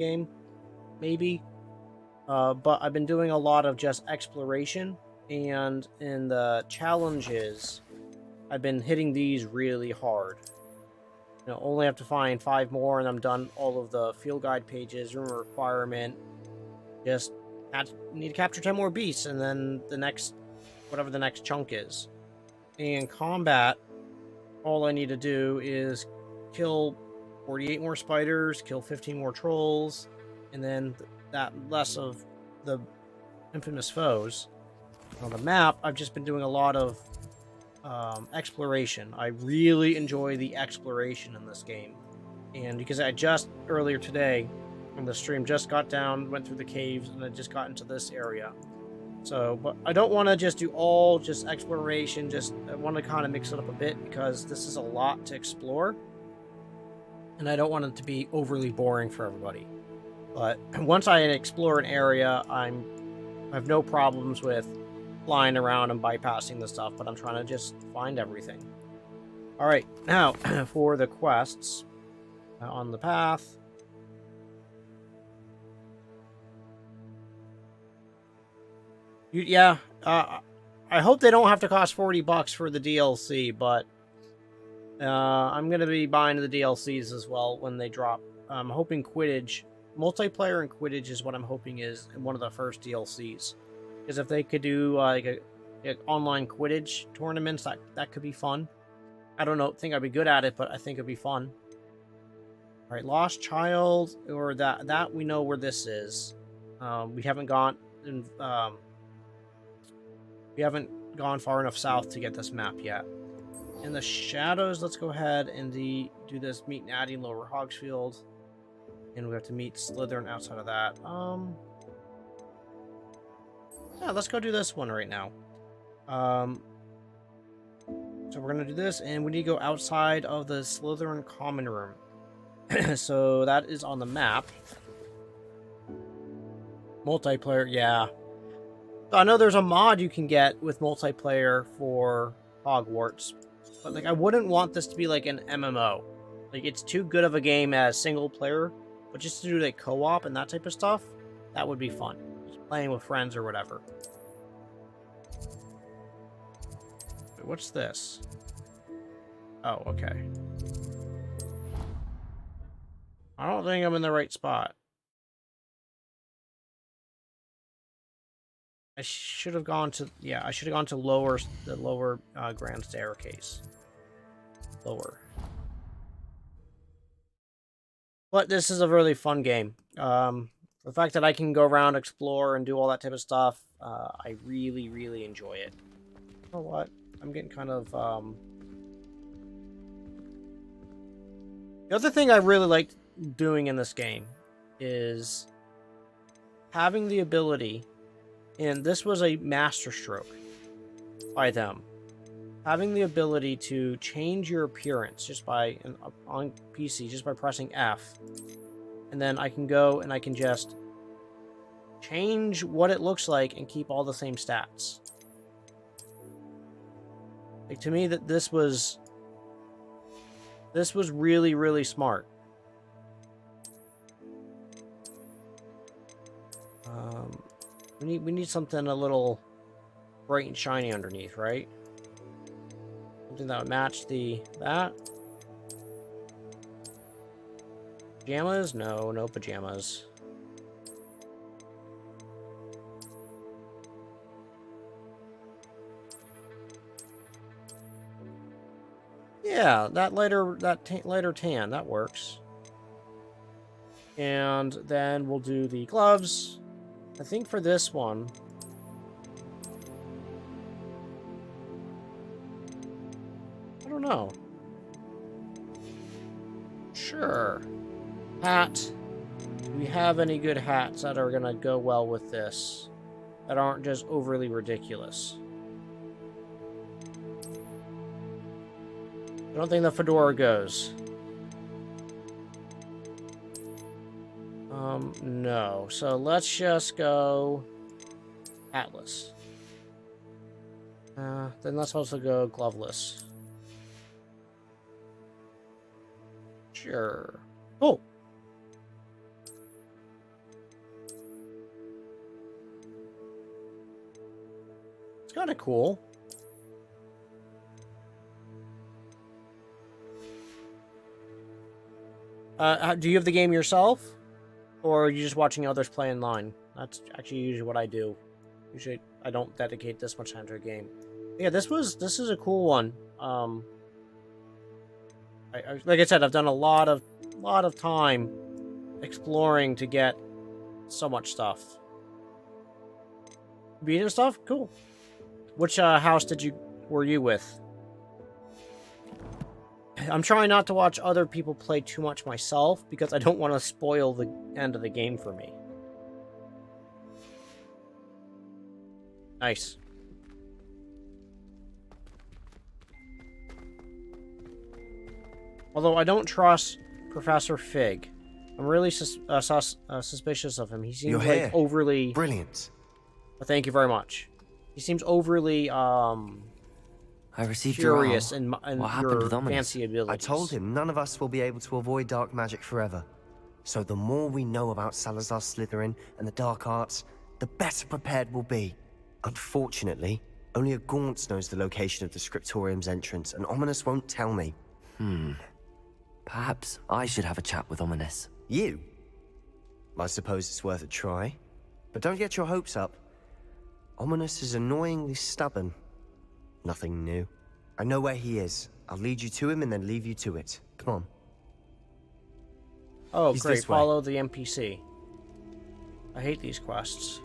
game, maybe. But I've been doing a lot of just exploration, and in the challenges, I've been hitting these really hard. Only have to find 5 more, and I'm done all of the field guide pages, room requirement. Just need to capture 10 more beasts, and then the next, whatever the next chunk is. And combat, all I need to do is kill 48 more spiders, kill 15 more trolls, and then that less of the infamous foes. On the map, I've just been doing a lot of exploration. I really enjoy the exploration in this game. And because I just, earlier today, on the stream, just got down, went through the caves, and I just got into this area. So, but I don't want to just do all just exploration, I want to kind of mix it up a bit, because this is a lot to explore. And I don't want it to be overly boring for everybody. But once I explore an area, I have no problems with flying around and bypassing the stuff, but I'm trying to just find everything. Alright, now, for the quests. On the path. I hope they don't have to cost $40 for the DLC, but I'm going to be buying the DLCs as well when they drop. I'm hoping Quidditch, multiplayer and Quidditch is what I'm hoping is one of the first DLCs. Because if they could do like online Quidditch tournaments, that could be fun. I don't think I'd be good at it, but I think it'd be fun. All right, Lost Child, or that we know where this is. We haven't gone far enough south to get this map yet. In the shadows, let's go ahead and do this. Meet Natty in Lower Hogsfield, and we have to meet Slytherin outside of that. Yeah, let's go do this one right now. So we're gonna do this, and we need to go outside of the Slytherin common room. So that is on the map. Multiplayer, yeah. So I know there's a mod you can get with multiplayer for Hogwarts, but like I wouldn't want this to be like an MMO. Like it's too good of a game as single player, but just to do like co-op and that type of stuff, that would be fun. Just playing with friends or whatever. Wait, what's this? Oh, okay. I don't think I'm in the right spot. I should have gone to, yeah, I should have gone to the lower grand staircase. Lower. But this is a really fun game. The fact that I can go around, explore, and do all that type of stuff, I really, really enjoy it. You know what? I'm getting kind of, The other thing I really liked doing in this game is having the ability, and this was a masterstroke by them, having the ability to change your appearance just by on PC just by pressing F, and then I can go and I can just change what it looks like and keep all the same stats. Like, to me, that this was really, really smart. We need something a little bright and shiny underneath, right? Something that would match that. Pajamas? No pajamas. Yeah, that lighter tan, that works. And then we'll do the gloves. I think for this one, I don't know. Sure. Hat. Do we have any good hats that are gonna go well with this? That aren't just overly ridiculous? I don't think the fedora goes. No. So let's just go hatless. Then let's also go gloveless. Sure. Oh! It's kind of cool. Do you have the game yourself? Or are you just watching others play online? That's actually usually what I do. Usually I don't dedicate this much time to a game. Yeah, this is a cool one. Like I said, I've done a lot of time exploring to get so much stuff. Beating stuff? Cool. Which house were you with? I'm trying not to watch other people play too much myself because I don't want to spoil the end of the game for me. Nice. Although I don't trust Professor Fig. I'm really suspicious of him. He seems like overly... Brilliant. Well, thank you very much. He seems overly, I received curious your and what happened with Ominous? fancy abilities. I told him none of us will be able to avoid dark magic forever. So the more we know about Salazar Slytherin and the dark arts, the better prepared we'll be. Unfortunately, only a Gaunt knows the location of the Scriptorium's entrance, and Ominous won't tell me. Perhaps I should have a chat with Ominous. You? I suppose it's worth a try. But don't get your hopes up. Ominous is annoyingly stubborn. Nothing new. I know where he is. I'll lead you to him and then leave you to it. Come on. Oh, He's great. this way. Follow the NPC. I hate these quests.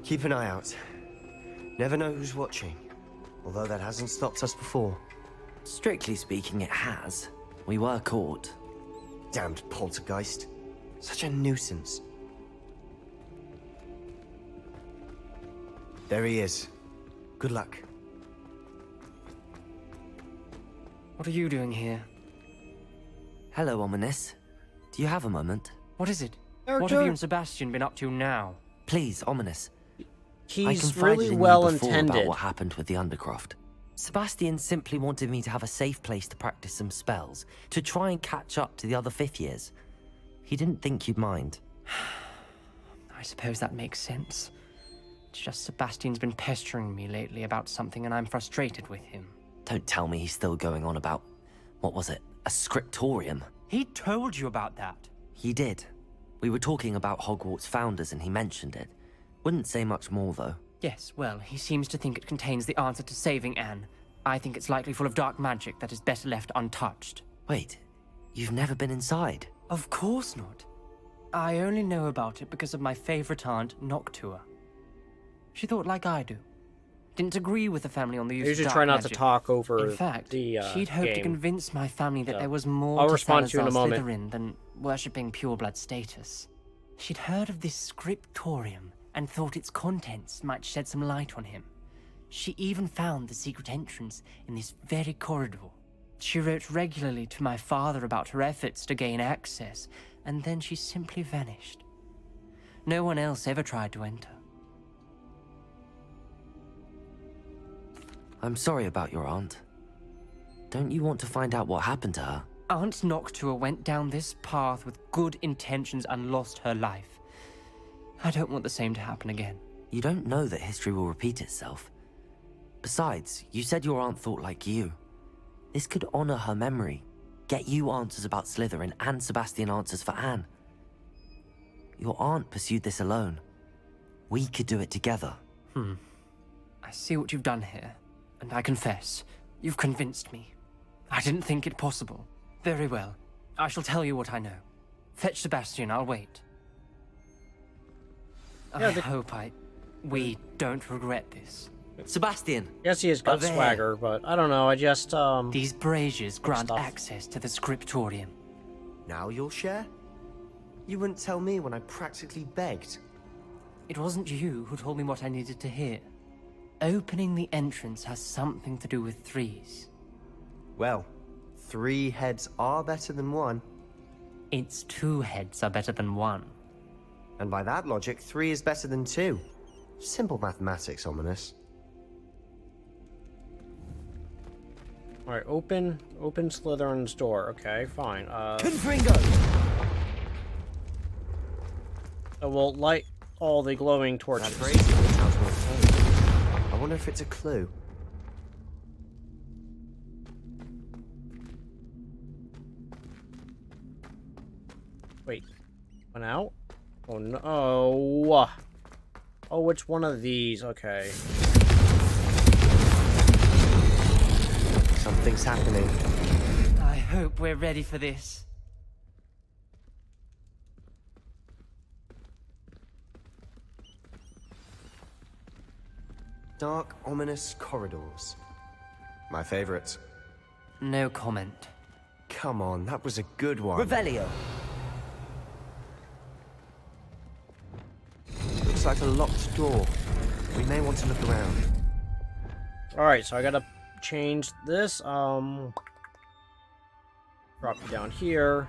Keep an eye out. Never know who's watching. Although that hasn't stopped us before. Strictly speaking, it has. We were caught. Damned poltergeist. Such a nuisance. There he is. Good luck. What are you doing here? Hello, Ominous. Do you have a moment? What is it? Character? What have you and Sebastian been up to now? Please, Ominous. I He's confided really in you well before intended. about what happened with the Undercroft. Sebastian simply wanted me to have a safe place to practice some spells, to try and catch up to the other fifth years. He didn't think you'd mind. I suppose that makes sense. It's just Sebastian's been pestering me lately about something and I'm frustrated with him. Don't tell me he's still going on about, what was it, a scriptorium? He told you about that. He did. We were talking about Hogwarts founders and he mentioned it. Wouldn't say much more, though. Yes, well, he seems to think it contains the answer to saving Anne. I think it's likely full of dark magic that is better left untouched. Wait, you've never been inside? Of course not. I only know about it because of my favorite aunt, Noctua. She thought like I do. Didn't agree with the family on the use I of usually dark try not magic. to talk over In fact, the she'd hoped to game. convince my family that So, there was more I'll to respond to you in a Salazar moment. Slytherin than worshipping pureblood status. She'd heard of this scriptorium and thought its contents might shed some light on him. She even found the secret entrance in this very corridor. She wrote regularly to my father about her efforts to gain access, and then she simply vanished. No one else ever tried to enter. I'm sorry about your aunt. Don't you want to find out what happened to her? Aunt Noctua went down this path with good intentions and lost her life. I don't want the same to happen again. You don't know that history will repeat itself. Besides, you said your aunt thought like you. This could honor her memory, get you answers about Slytherin and Sebastian answers for Anne. Your aunt pursued this alone. We could do it together. I see what you've done here, and I confess, you've convinced me. I didn't think it possible. Very well. I shall tell you what I know. Fetch Sebastian, I'll wait. Yeah, I hope we don't regret this. Sebastian! Yes, he has got Over here. swagger, but I don't know. I just These braziers grant stuff. access to the scriptorium. Now you'll share? You wouldn't tell me when I practically begged. It wasn't you who told me what I needed to hear. Opening the entrance has something to do with threes. Well, 3 heads are better than 1. Its 2 heads are better than 1. And by that logic, 3 is better than 2. Simple mathematics, Ominous. all right. Open Slytherin's door. Okay, fine. Confringo! So we'll light all the glowing That torches. bracelet sounds more tame. I wonder if it's a clue. Wait, went out? Oh no! Oh, it's one of these. Okay. Something's happening. I hope we're ready for this. Dark, ominous corridors. My favorites. No comment. Come on, that was a good one. Revelio. Looks like a locked door. We may want to look around. All right, so I gotta change this. Drop you down here.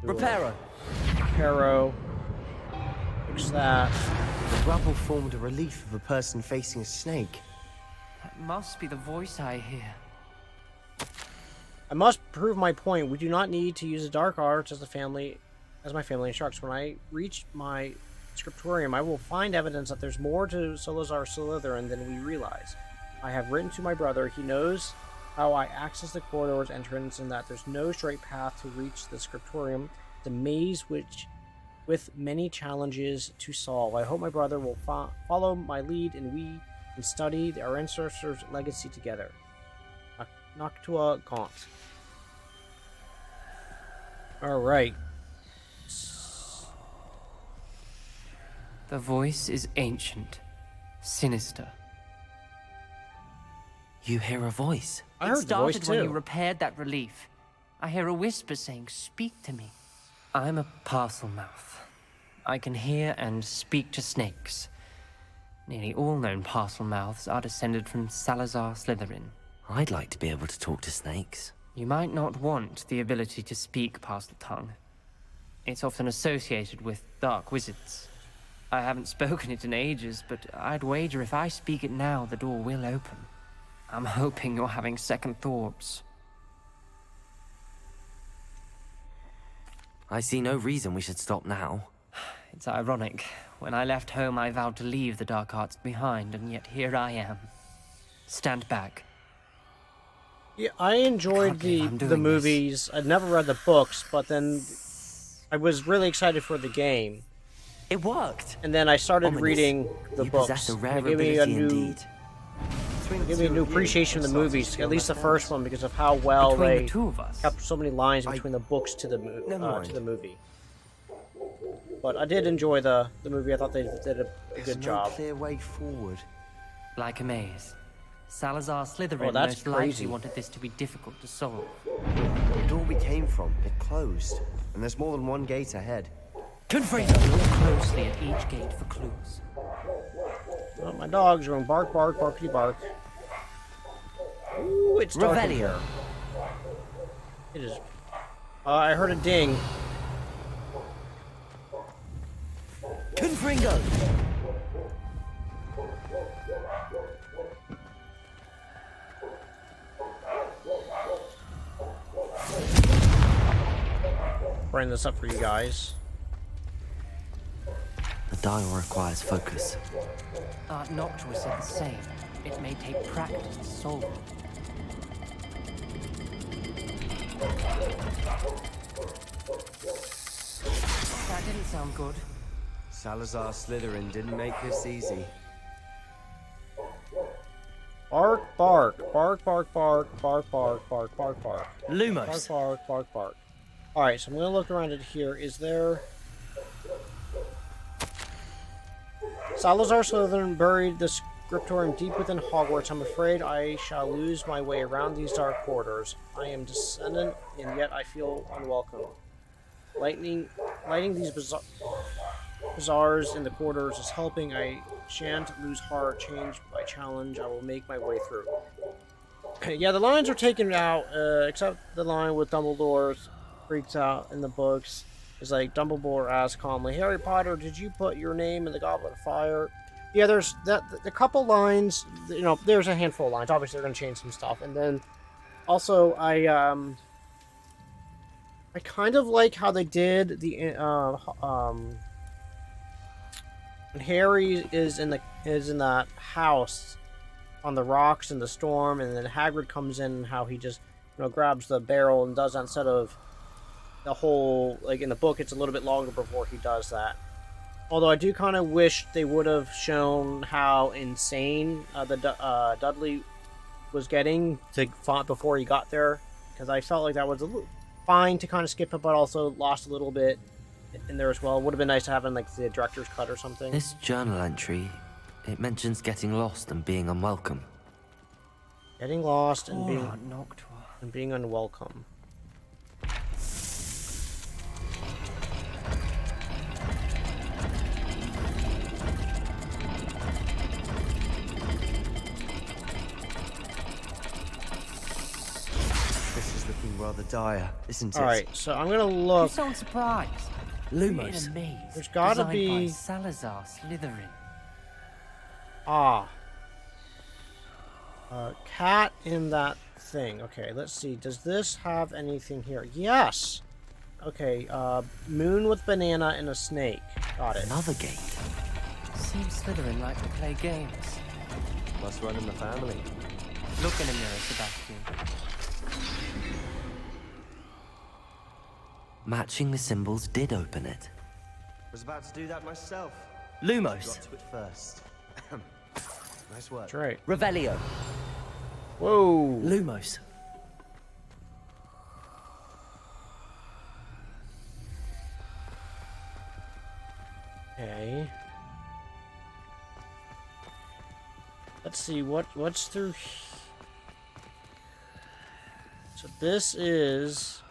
Do a Reparo. Reparo. Fix that. The rubble formed a relief of a person facing a snake. That must be the voice I hear. I must prove my point. We do not need to use the dark arts as my family instructs. When I reach my scriptorium, I will find evidence that there's more to Salazar Slytherin than we realize. I have written to my brother. He knows how I access the corridor's entrance and that there's no straight path to reach the scriptorium. It's a maze with many challenges to solve. I hope my brother will follow my lead and we can study our ancestors' legacy together. Noctua Gaunt. Alright. The voice is ancient, sinister. You hear a voice. I It heard the voice started when you too. repaired that relief. I hear a whisper saying, "Speak to me." I'm a parcel mouth. I can hear and speak to snakes. Nearly all known parcel mouths are descended from Salazar Slytherin. I'd like to be able to talk to snakes. You might not want the ability to speak parcel tongue. It's often associated with dark wizards. I haven't spoken it in ages, but I'd wager if I speak it now, the door will open. I'm hoping you're having second thoughts. I see no reason we should stop now. It's ironic. When I left home, I vowed to leave the dark arts behind, and yet here I am. Stand back. Yeah, I enjoyed Can't believe I'm the doing movies. I'd never read the books, but then I was really excited for the game. It worked. And then I started Ominous. reading the You books. possess a rare It gave me a ability new, indeed. gave me a new appreciation of the movies, at least the first one, because of how well Between they the two of us, kept so many lines between the books to the Never mind. movie. But I did enjoy the movie. I thought they did a There's good no job. clear way forward. like a maze. Salazar Slytherin Oh, that's most likely crazy. wanted this to be difficult to solve. The door we came from, it closed. And there's more than one gate ahead. Confringo. Look closely at each gate for clues. Oh, my dog's going bark, bark, barky bark. Ooh, it's dark in Revelio. here. It is. I heard a ding. Confringo. Bring this up for you guys. The dial requires focus. Art Noctua said the same. It may take practice to solve it. That didn't sound good. Salazar Slytherin didn't make this easy. Bark, bark, bark, bark, bark, bark, bark, bark, bark, bark. Lumos. Bark, bark, bark, bark. Alright, so I'm gonna look around it here. Is there... Salazar Slytherin buried the scriptorium deep within Hogwarts. I'm afraid I shall lose my way around these dark corridors. I am descendant, and yet I feel unwelcome. Lighting these bazaars in the corridors is helping. I shan't lose heart. Change by challenge. I will make my way through. Yeah, the lines are taken out, except the line with Dumbledore freaks out in the books. It's like Dumbledore asks calmly, "Harry Potter, did you put your name in the Goblet of Fire?" Yeah, there's the couple lines. You know, there's a handful of lines. Obviously, they're gonna change some stuff, and then also I kind of like how they did the when Harry is in that house on the rocks in the storm, and then Hagrid comes in, and how he just grabs the barrel and does that instead of the whole, like in the book it's a little bit longer before he does that. Although I do kind of wish they would have shown how insane Dudley was getting before he got there, because I felt like that was a little fine to kind of skip it, but also lost a little bit in there as well. It would have been nice to have in like the director's cut or something. This journal entry, it mentions getting lost and being unwelcome. Getting lost and Noctua. being unwelcome. This is looking rather dire, isn't it? Alright, so I'm gonna You look. sound surprised. Lumos. In a maze There's gotta designed be- by Salazar Slytherin. Ah. Cat in that thing. Okay, let's see. Does this have anything here? Yes! Okay, moon with banana and a snake. Got it. Another gate. Seems Slytherin like to play games. Must run in the family. Look in a mirror, Sebastian. Matching the symbols did open it. Was about to do that myself. Lumos. Got to it first. Nice work. That's right. Revelio. Whoa! Lumos. Okay. Let's see what's through. So this is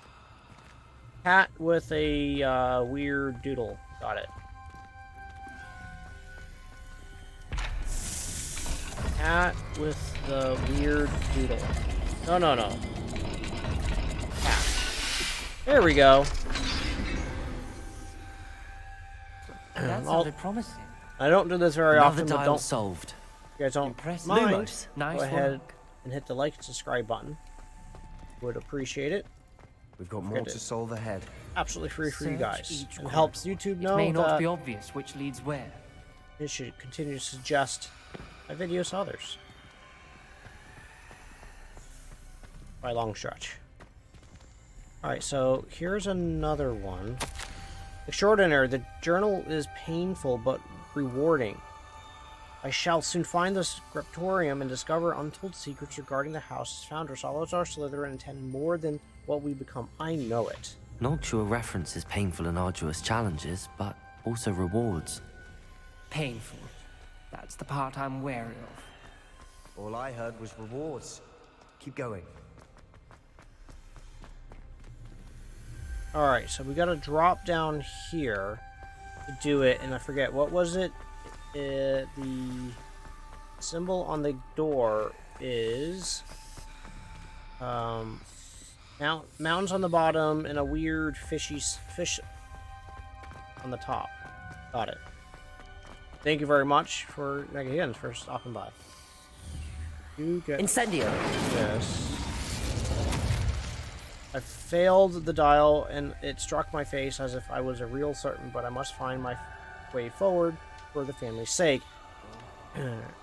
cat with a weird doodle. Got it. Cat with the weird doodle. No. Cat. There we go. That sounded promising. I don't do this very Another often, but dial don't. solved. You guys don't Impressive. mind. Lumos. Nice Go ahead work. and hit the like and subscribe button. Would appreciate it. We've got more Forget to it. solve ahead. Absolutely free for you Search guys. each It corner. helps YouTube It know may not that be obvious which leads where. you should continue to suggest my videos to others. By a long stretch. Alright, so here's another one. Extraordinary. The journal is painful but rewarding. I shall soon find the scriptorium and discover untold secrets regarding the house's founder, Salazar Slytherin, intended more than what we become. I know it. Noctua references painful and arduous challenges, but also rewards. Painful. That's the part I'm wary of. All I heard was rewards. Keep going. Alright, so we gotta drop down here to do it, and I forget, what was it? The symbol on the door is mountains on the bottom and a weird fish on the top. Got it. Thank you very much for again for stopping by. You get Incendio. this. I failed the dial and it struck my face as if I was a real certain, but I must find my way forward for the family's sake.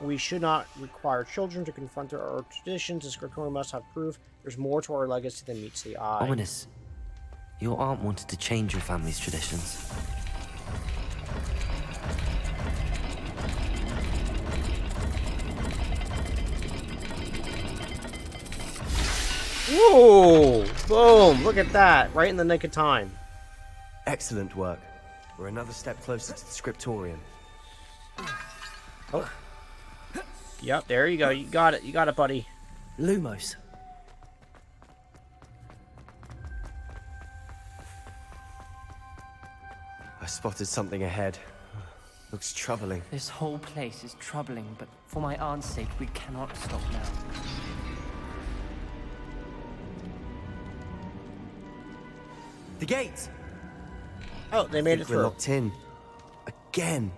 We should not require children to confront our traditions. The scriptorium must have proof. There's more to our legacy than meets the eye. Ominous. Your aunt wanted to change your family's traditions. Whoa! Boom! Look at that! Right in the nick of time. Excellent work. We're another step closer to the scriptorium. Oh. Yep, there you go. You got it. You got it, buddy. Lumos. I spotted something ahead. Looks troubling. This whole place is troubling, but for my aunt's sake, we cannot stop now. The gate! Oh, they made it We're through. locked in. Again.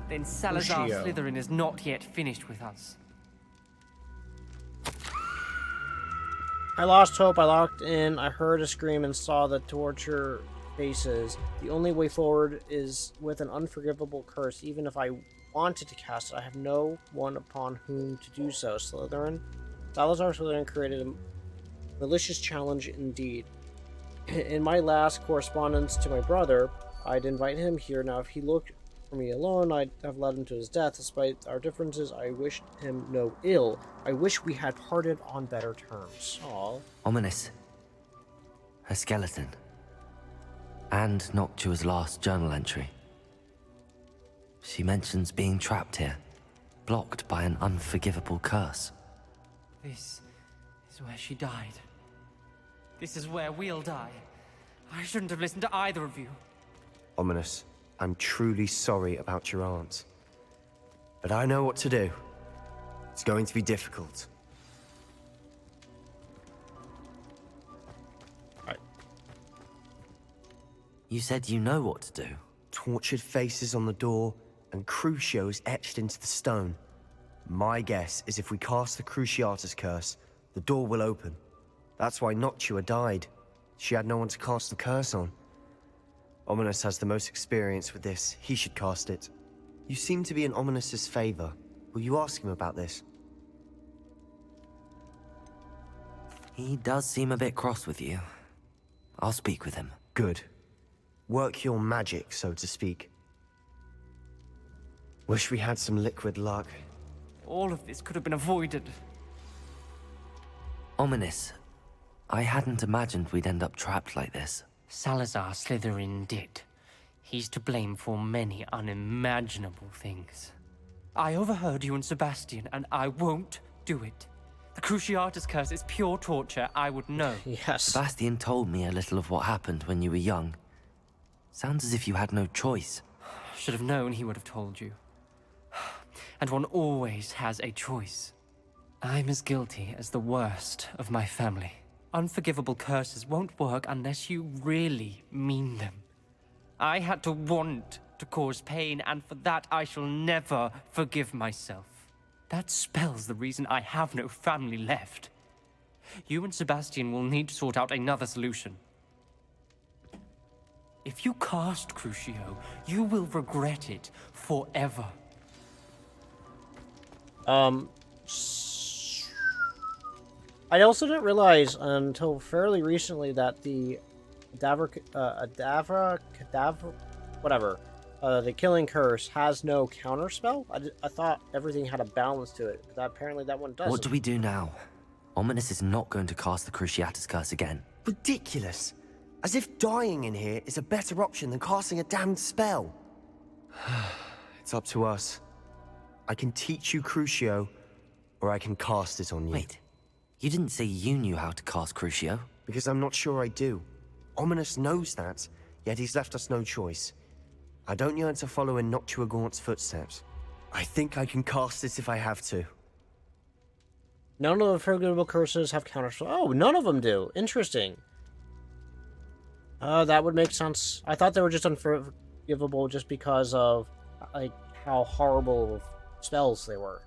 Then Salazar Lucio. Slytherin is not yet finished with us. I lost hope. I locked in. I heard a scream and saw the torture faces. The only way forward is with an unforgivable curse. Even if I wanted to cast it, I have no one upon whom to do so. Salazar Slytherin created a malicious challenge indeed. In my last correspondence to my brother, I'd invite him here. Now, if he looked for me alone, I'd have led him to his death. Despite our differences, I wished him no ill. I wish we had parted on better terms. Aww. Ominous. A skeleton. And Noctua's last journal entry. She mentions being trapped here, blocked by an unforgivable curse. This is where she died. This is where we'll die. I shouldn't have listened to either of you. Ominous, I'm truly sorry about your aunt. But I know what to do. It's going to be difficult. You said you know what to do. Tortured faces on the door and Crucios etched into the stone. My guess is if we cast the Cruciatus curse, the door will open. That's why Noctua died. She had no one to cast the curse on. Ominous has the most experience with this. He should cast it. You seem to be in Ominous's favor. Will you ask him about this? He does seem a bit cross with you. I'll speak with him. Good. Work your magic, so to speak. Wish we had some liquid luck. All of this could have been avoided. Ominous. I hadn't imagined we'd end up trapped like this. Salazar Slytherin did. He's to blame for many unimaginable things. I overheard you and Sebastian, and I won't do it. The Cruciatus curse is pure torture, I would know. Yes. Sebastian told me a little of what happened when you were young. Sounds as if you had no choice. Should have known he would have told you. And one always has a choice. I'm as guilty as the worst of my family. Unforgivable curses won't work unless you really mean them. I had to want to cause pain, and for that I shall never forgive myself. That spells the reason I have no family left. You and Sebastian will need to sort out another solution. If you cast Crucio, you will regret it forever. I also didn't realize until fairly recently that the the killing curse has no counterspell. I thought everything had a balance to it, but apparently that one doesn't. What do we do now? Ominous is not going to cast the Cruciatus curse again. Ridiculous! As if dying in here is a better option than casting a damned spell. It's up to us. I can teach you Crucio, or I can cast it on you. Wait, you didn't say you knew how to cast Crucio? Because I'm not sure I do. Ominous knows that, yet he's left us no choice. I don't yearn to follow in Noctua Gaunt's footsteps. I think I can cast it if I have to. None of the forgivable curses have counterspell. Oh, none of them do. Interesting. That would make sense. I thought they were just unforgivable just because of like how horrible spells they were.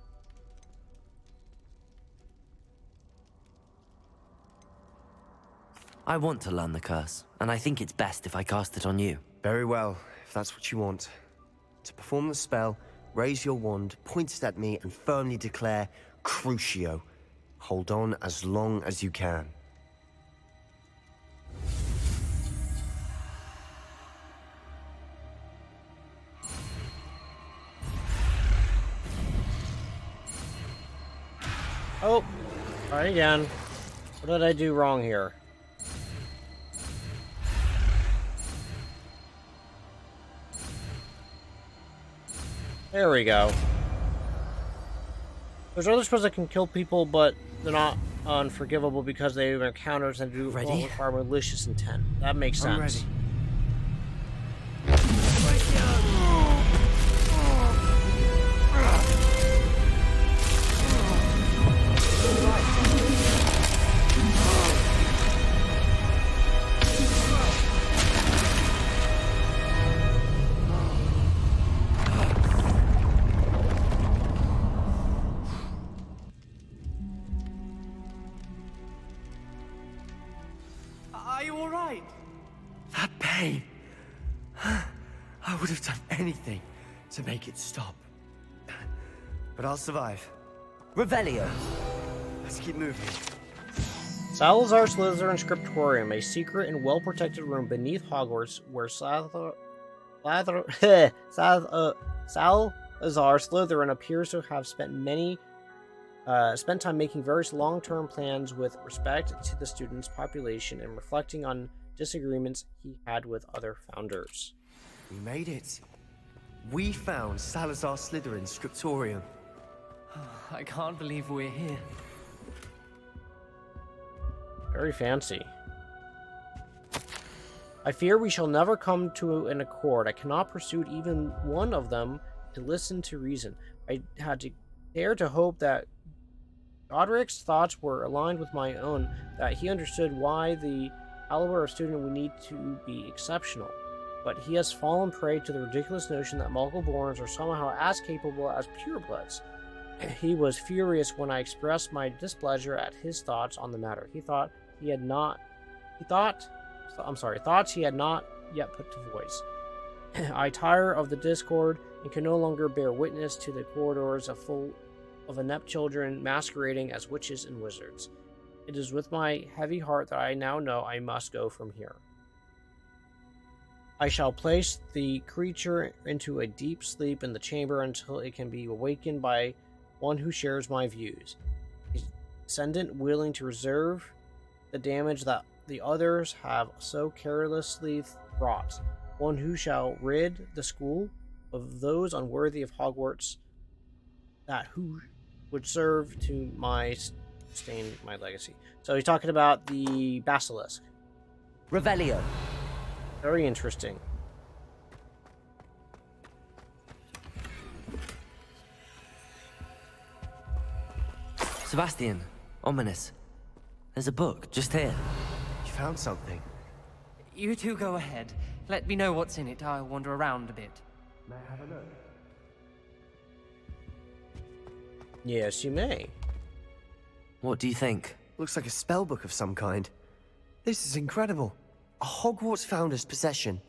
I want to learn the curse, and I think it's best if I cast it on you. Very well, if that's what you want. To perform the spell, raise your wand, point it at me, and firmly declare Crucio. Hold on as long as you can. Oh, try again. What did I do wrong here? There we go. There's other spells that can kill people, but they're not unforgivable because they have counters and do Ready? require malicious intent. That makes sense. I'm ready. Are you all right? That pain. I would have done anything to make it stop. But I'll survive. Revelio. Let's keep moving. Salazar Slytherin Scriptorium, a secret and well-protected room beneath Hogwarts where Salazar Slytherin appears to have spent time making various long-term plans with respect to the student's population and reflecting on disagreements he had with other founders. We made it. We found Salazar Slytherin's Scriptorium. I can't believe we're here. Very fancy. I fear we shall never come to an accord. I cannot persuade even one of them to listen to reason. I had to dare to hope that Godric's thoughts were aligned with my own, that he understood why the caliber of student we need to be exceptional. But he has fallen prey to the ridiculous notion that Muggle-borns are somehow as capable as purebloods. He was furious when I expressed my displeasure at his thoughts on the matter. Thoughts he had not yet put to voice. I tire of the discord and can no longer bear witness to the corridors full of inept children masquerading as witches and wizards. It is with my heavy heart that I now know I must go from here. I shall place the creature into a deep sleep in the chamber until it can be awakened by one who shares my views. A descendant willing to reserve the damage that the others have so carelessly wrought. One who shall rid the school of those unworthy of Hogwarts, that who would serve to sustain my legacy. So he's talking about the basilisk. Revelio. Very interesting. Sebastian, ominous. There's a book just here. You found something. You two go ahead. Let me know what's in it. I'll wander around a bit. May I have a look? Yes, you may. What do you think? Looks like a spell book of some kind. This is incredible. A Hogwarts founder's possession.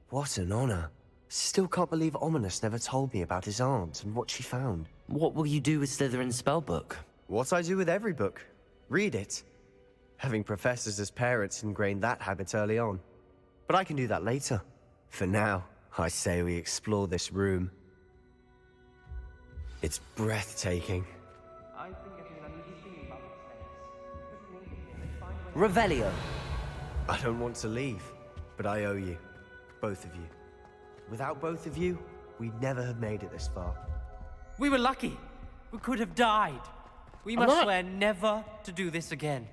What an honor. Still can't believe Ominous never told me about his aunt and what she found. What will you do with Slytherin's spellbook? What I do with every book. Read it. Having professors as parents ingrained that habit early on. But I can do that later. For now, I say we explore this room. It's breathtaking. I think it's an unusual thing about this Revelio. I don't want to leave, but I owe you. Both of you. Without both of you, we'd never have made it this far. We were lucky. We could have died. We must swear never to do this again.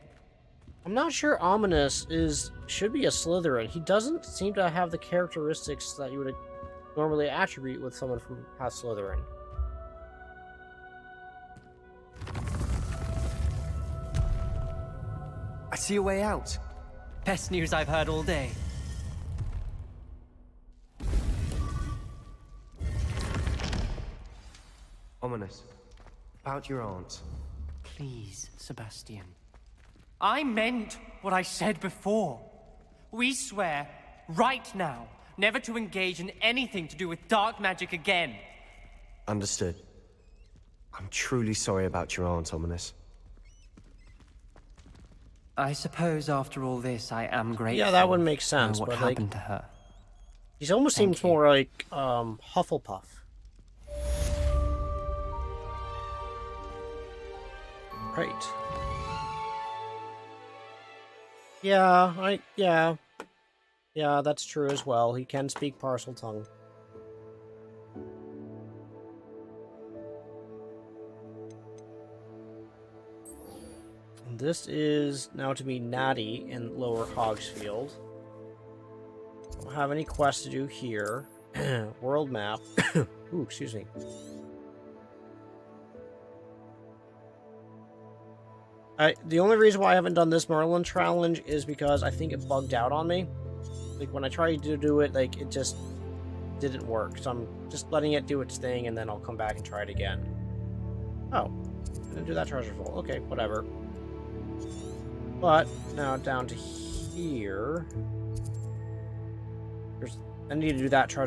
I'm not sure Ominous should be a Slytherin. He doesn't seem to have the characteristics that you would normally attribute with someone from House Slytherin. I see a way out. Best news I've heard all day. Ominous. About your aunt. Please, Sebastian. I meant what I said before. We swear, right now, never to engage in anything to do with dark magic again. Understood. I'm truly sorry about your aunt, Ominous. I suppose after all this, I am grateful. Yeah, that would make for sense. what But happened to her. he almost seems more like Hufflepuff. Right. Yeah, that's true as well. He can speak parcel tongue. This is now to be Natty in Lower Hogsfield. Don't have any quests to do here. World map. Ooh, excuse me. The only reason why I haven't done this Merlin challenge is because I think it bugged out on me. Like, when I tried to do it, like, it just didn't work. So I'm just letting it do its thing, and then I'll come back and try it again. Oh, didn't do that treasure full. Okay, whatever. But, now down to here. I need to do that treasure